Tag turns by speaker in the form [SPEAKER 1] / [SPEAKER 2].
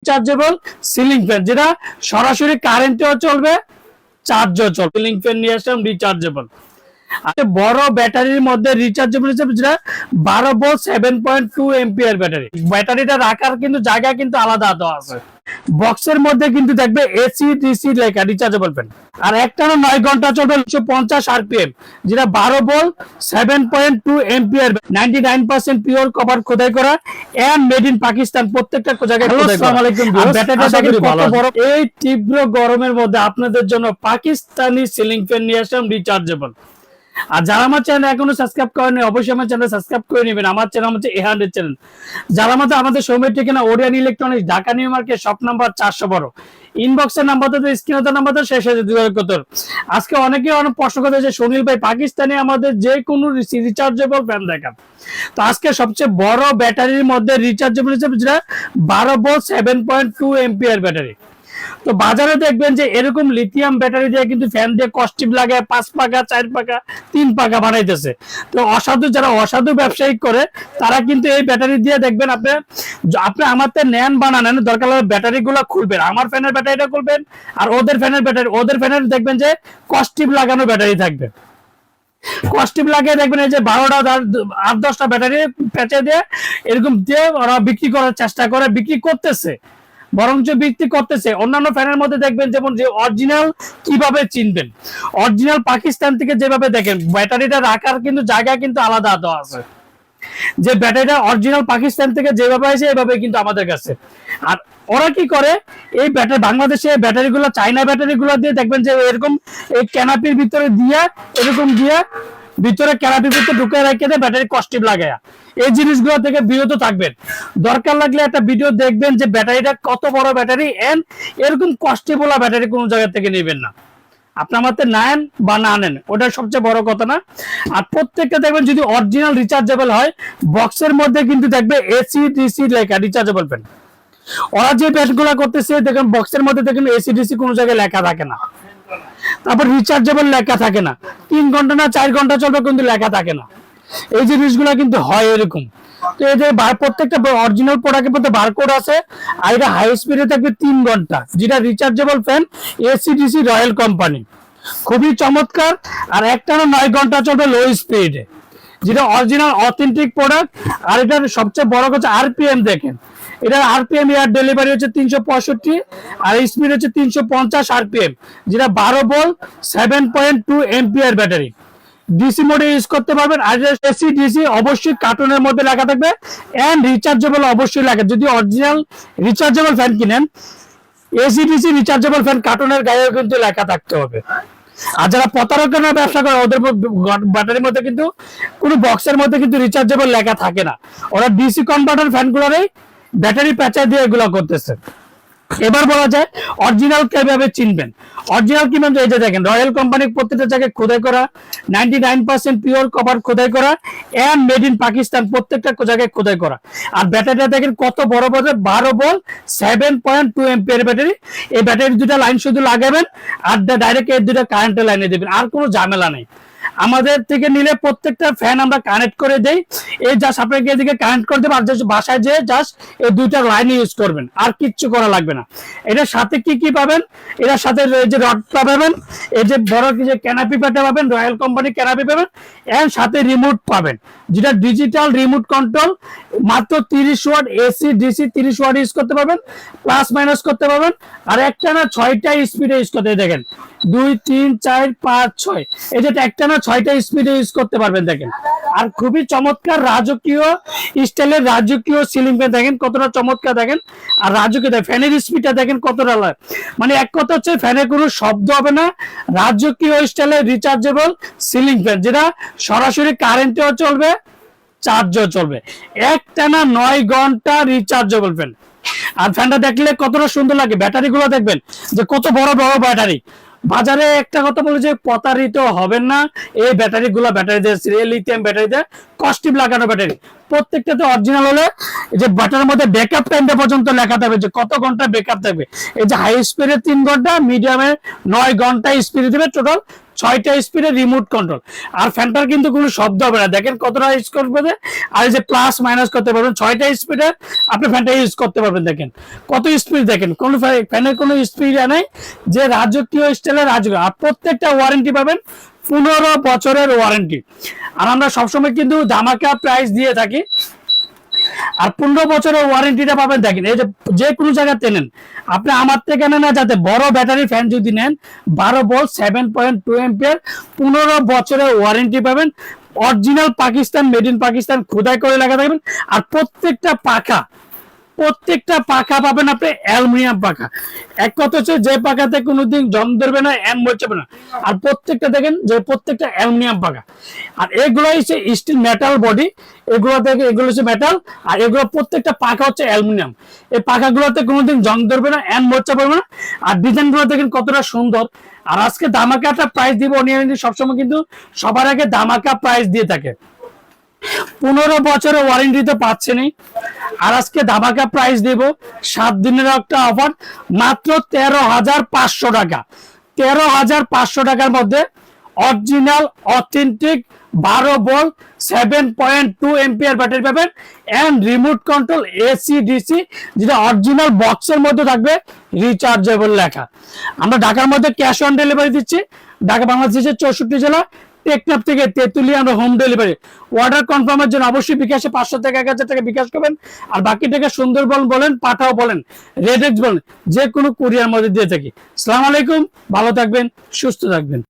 [SPEAKER 1] Rechargeable ceiling fan, যেটা সরাসরি কারেন্টেও চলবে, চার্জও চলবে। সিলিং ফ্যান নিয়ে আসলাম রিচার্জেবল। বড় ব্যাটারির মধ্যে রিচার্জেবল হিসেবে যেটা 12 ভোল্ট 7.2 এম্পিয়ার ব্যাটারি। ব্যাটারিটা রাখার কিন্তু জায়গা কিন্তু আলাদা দেওয়া আছে। বক্সের মধ্যে কিন্তু দেখবে এসি ডিসি লেখা রিচার্জেবল ফ্যান। আর একটানা 9 ঘন্টা চলবে 150 আরপিএম, যেটা 12 ভোল্ট 7.2 এম্পিয়ার, 99% পিওর কপার খোদাই করা এন্ড মেড ইন পাকিস্তান। প্রত্যেকটা জায়গায় খোদাই করা। আসসালামু আলাইকুম ভিউয়ার্স, ব্যাটারিটা দেখেন কত বড়। এই তীব্র গরমের মধ্যে আপনাদের জন্য পাকিস্তানি সিলিং ফ্যান নিয়ে আসলাম রিচার্জেবল। আর যারা আমার চ্যানেল এখনো সাবস্ক্রাইব করেনি অবশ্যই আমার চ্যানেল সাবস্ক্রাইব করে নেবেন। আমার চ্যানেল হচ্ছে A100 চ্যানেল। যারা আমাদের সৌম্যের ঠিকানা Orion electronics, Dhaka new market, shop number 412। ইনবক্সের নাম্বার তো স্ক্রিনে নাম্বার তো শেষ হয়েছে 2071। আজকে অনেকে অনেক প্রশ্ন করতেছে সুনীল ভাই পাকিস্তানে আমাদের যে কোনো রিচার্জেবল ফ্যান দেখান। তো আজকে সবচেয়ে বড় ব্যাটারির মধ্যে রিচার্জেবল হিসেবে যেটা 12 ভোল্ট 7.2 এম্পিয়ার ব্যাটারি। তো বাজারে দেখবেন যে এরকম লিথিয়াম ব্যাটারি দিয়ে কিন্তু ফ্যান দিয়ে কস্টিপ লাগায় 5 পাকা 4 পাকা 3 পাকা বানাইতেছে। তো যারা অসাধু ব্যবসায়িক করে তারা কিন্তু এই ব্যাটারি দিয়ে দেখবেন আপনি আমার তো নেন বানান দরকার হলে ব্যাটারি গুলো খুলবেন, আমার ফ্যানের ব্যাটারিটা খুলবেন আর ওদের ফ্যানের দেখবেন যে কস্টিপ লাগানো ব্যাটারি থাকবে। কস্টিপ লাগিয়ে দেখবেন এই যে 12টা 8-10টা ব্যাটারি পেঁচে দিয়ে এরকম দিয়ে ওরা বিক্রি করার চেষ্টা করে, বিক্রি করতেছে, বরঞ্চ বিক্রি করতেছে। অন্যান্য ফ্যানের মধ্যে দেখবেন যেমন যে অরিজিনাল কিভাবে চিনবেন, অরিজিনাল পাকিস্তান থেকে যেভাবে দেখেন ব্যাটারিটা রাখার কিন্তু জায়গা কিন্তু আলাদা দেওয়া আছে। যে ব্যাটারিটা অরিজিনাল পাকিস্তান থেকে যেভাবে আসে এভাবে কিন্তু আমাদের কাছে। আর ওরা কি করে এই ব্যাটারি বাংলাদেশে ব্যাটারিগুলো চাইনা ব্যাটারিগুলো দিয়ে দেখবেন যে এরকম এই ক্যানাপির ভিতরে দিয়ে এরকম দিয়ে ভিতরে ক্যানাপির ভিতরে ঢুকে রেখে দেয় ব্যাটারি কস্টিপ লাগায়া। এই জিনিসগুলো থেকে বিরত থাকবেন। দরকার লাগলে একটা ভিডিও দেখবেন যে ব্যাটারিটা কত বড় ব্যাটারি এন্ড এরকম কস্টিবলা ব্যাটারি কোনো জায়গা থেকে নেবেন না। আপনার মতে নেন বা না নেন ওটা সবচেয়ে বড় কথা না। আর প্রত্যেকটা দেখবেন যদি অরিজিনাল রিচার্জেবল হয় বক্সের মধ্যে কিন্তু দেখবে এসি ডিসি লেখা রিচার্জেবল ফ্যান। ওরা যে ব্যাটগুলো করতেছে দেখেন বক্সের মধ্যে দেখেন এসি ডিসি কোনো জায়গায় লেখা থাকে না, তারপর রিচার্জেবল লেখা থাকে না, 3 ঘন্টা না 4 ঘন্টা চলবে কিন্তু লেখা থাকে না। এই জিনিসগুলো কিন্তু হয় এরকম। তো এই যে প্রত্যেকটা অরিজিনাল প্রোডাক্টের মধ্যে বারকোড আছে। আর এটা হাই স্পিডে থাকবে 3 ঘন্টা, যেটা rechargeable fan AC DC royal company, খুবই চমৎকার। আর একটানা 9 ঘন্টা চলবে লো স্পিডে, যেটা অরিজিনাল অথেন্টিক প্রোডাক্ট। আর এটার সবচেয়ে বড় কথা আরপিএম দেখেন, এটার আরপিএম এয়ার ডেলিভারি হচ্ছে 365 আর স্পিড হচ্ছে 350 আরপিএম, যেটা 12 ভোল্ট 7.2 এম্পিয়ার ব্যাটারি। ডিসি মোডে ইউজ করতে পারবেন। আর এসি ডিসি অবশ্যই কার্টুনের মধ্যে লেখা থাকবে এন্ড রিচার্জেবল অবশ্যই লেখা। যদি অরিজিনাল রিচার্জেবল ফ্যান কিনেন এসি ডিসি রিচার্জেবল ফ্যান কার্টুনের গায়েও কিন্তু লেখা থাকতে হবে। আর যারা প্রতারণার ব্যবসা করে ওদের ব্যাটারির মধ্যে কিন্তু কোনো বক্সের মধ্যে কিন্তু রিচার্জেবল লেখা থাকে না। ওরা ডিসি কনভার্টার ফ্যানগুলোরই ব্যাটারি প্যাঁচা দিয়ে এগুলো করতেছে। এবার বলা যায় অরিজিনাল কিভাবে চিনবেন। অরিজিনাল কিভাবে এই যে দেখেন রয়্যাল কোম্পানির প্রত্যেকটা জায়গায় খোদাই করা, 99% পিওর কপার খোদাই করা এন্ড মেড ইন পাকিস্তান। প্রত্যেকটা জায়গায় খোদাই করা। আর ব্যাটারিটা দেখেন কত বড় বড় 12 ভোল্ট 7.2 এম্পিয়ার ব্যাটারি। এই ব্যাটারি দুটা লাইন শুধু লাগাবেন আর ডাইরেক্ট এই দুটা কারেন্টের লাইনে দেবেন, আর কোনো ঝামেলা নেই। আমাদের থেকে নিলে প্রত্যেকটা ফ্যান আমরা কানেক্ট করে দেই, এই জাস্ট আপনাকে এদিকে কানেক্ট করে দেবো। আর জাস্ট বাসায় যেয়ে জাস্ট এই দুইটা লাইন ইউজ করবেন, আর কিচ্ছু করা লাগবে না। এটার সাথে কি পাবেন, এটার সাথে এই যে রডটা পাবেন, এই যে বড় কি যে ক্যানাপি প্যাটা পাবেন, রয়্যাল কোম্পানি ক্যানাপি পাবেন এর সাথে রিমোট পাবেন, যেটা ডিজিটাল রিমোট কন্ট্রোল। মাত্র 30 watt AC DC 30 watt use করতে পারবেন, প্লাস মাইনাস করতে পারবেন। আর একটানা 6টা স্পিডে ইউজ করতে দেখেন 2 3 4 5 6 এই যে একটানা 6টা স্পিডে ইউজ করতে পারবেন দেখেন। আর খুবই চমৎকার রাজকীয় স্টাইলের রাজকীয় সিলিং ফ্যান দেখেন কতটা চমৎকার দেখেন। আর রাজকীয় ফ্যানের স্পিডটা দেখেন কতটা, মানে এক কথা হচ্ছে ফ্যানের কোনো শব্দ হবে না। রাজকীয় স্টাইলের রিচার্জেবল সিলিং ফ্যান, যেটা সরাসরি কারেন্টেও চলবে, চার্জও চলবে। একটানা 9 ঘন্টা রিচার্জেবল ফ্যান। আর ফ্যানটা দেখলে কতটা সুন্দর লাগে। ব্যাটারি গুলো দেখবেন যে কত বড় বড় ব্যাটারি। বাজারে একটা কথা বলে যে প্রতারিত হবেন না, এই ব্যাটারি দিয়ে লিথিয়াম ব্যাটারি দিয়ে কস্টিপ লাগানো ব্যাটারি। প্রত্যেকটাতে অরিজিনাল হলে যে ব্যাটারির মধ্যে ব্যাকআপ টাইমটা পর্যন্ত লেখা থাকবে যে কত ঘন্টা ব্যাকআপ থাকবে। এই যে হাই স্পিডে 3 ঘন্টা, মিডিয়ামে 9 ঘন্টা স্পিড দেবে, টোটাল 6টা স্পিডের রিমোট কন্ট্রোল। আর ফ্যানটার কিন্তু কোনো শব্দ হবে না, দেখেন কতটা ইউজ করবে। আর এই যে প্লাস মাইনাস করতে পারবেন 6টা স্পিডে আপনি ফ্যানটা ইউজ করতে পারবেন। দেখেন কত স্পিড, দেখেন কোন ফ্যানের কোনো স্পিড নেই, যে রাজকীয় স্টাইলের রাজকীয়। আর প্রত্যেকটা ওয়ারেন্টি পাবেন 15 বছরের ওয়ারেন্টি। আর আমরা সবসময় কিন্তু ধামাকা প্রাইস দিয়ে থাকি। আর 15 বছরের ওয়ারেন্টিটা পাবেন। দেখেন এই যে কোনো জায়গাতে নেন, আপনি আমার থেকে নেন না, যাতে বড় ব্যাটারি ফ্যান যদি নেন 12 ভোল্ট 7.2 এম্পিয়ার 15 বছরের ওয়ারেন্টি পাবেন। Original Pakistan, made in Pakistan খোদাই করে লাগা থাকবেন। আর প্রত্যেকটা পাখা পাবেন আপনি অ্যালুমিনিয়াম পাখা। এক কথা হচ্ছে যে পাখাতে কোনোদিন জং ধরবে না, এন মরবে না। আর প্রত্যেকটা দেখেন যে প্রত্যেকটা অ্যালুমিনিয়াম পাখা। আর এগুলো হচ্ছে স্টিল মেটাল বডি, এগুলো হচ্ছে মেটাল। আর এগুলো প্রত্যেকটা পাখা হচ্ছে অ্যালুমিনিয়াম। এই পাখাগুলোতে কোনোদিন জং ধরবে না, এন মরচা পড়বে না। আর ডিজাইনগুলো দেখেন কতটা সুন্দর। আর আজকে ধামাকাটা প্রাইস দিব, সবসময় কিন্তু সবার আগে ধামাকা প্রাইস দিয়ে থাকে। 15 বছরের ওয়ারেন্টি তো পাচ্ছেনই। আর আজকে ধামাকা প্রাইস দেব 7 দিনের একটা অফার, মাত্র 13,500 টাকা। 13,500 টাকার মধ্যে original authentic 12 volt 7.2 ampere battery পাবেন and remote control AC DC, যেটা অরিজিনাল বক্সের মধ্যে থাকবে, রিচার্জেবল লেখা। আমরা ঢাকার মধ্যে ক্যাশ অন ডেলিভারি দিচ্ছি। ঢাকা বাংলাদেশের 64 জেলা, টেকনাফ থেকে তেতুলিয়া আমরা হোম ডেলিভারি। অর্ডার কনফার্মের জন্য অবশ্যই বিকাশে 500 থেকে 1000 টাকা বিকাশ করবেন। আর বাকি টাকা সুন্দরবন বলেন, পাঠাও বলেন, রেডেক্স বলেন, যে কোনো কুরিয়ার মধ্যে দিয়ে থাকি। আসসালামু আলাইকুম, ভালো থাকবেন, সুস্থ থাকবেন।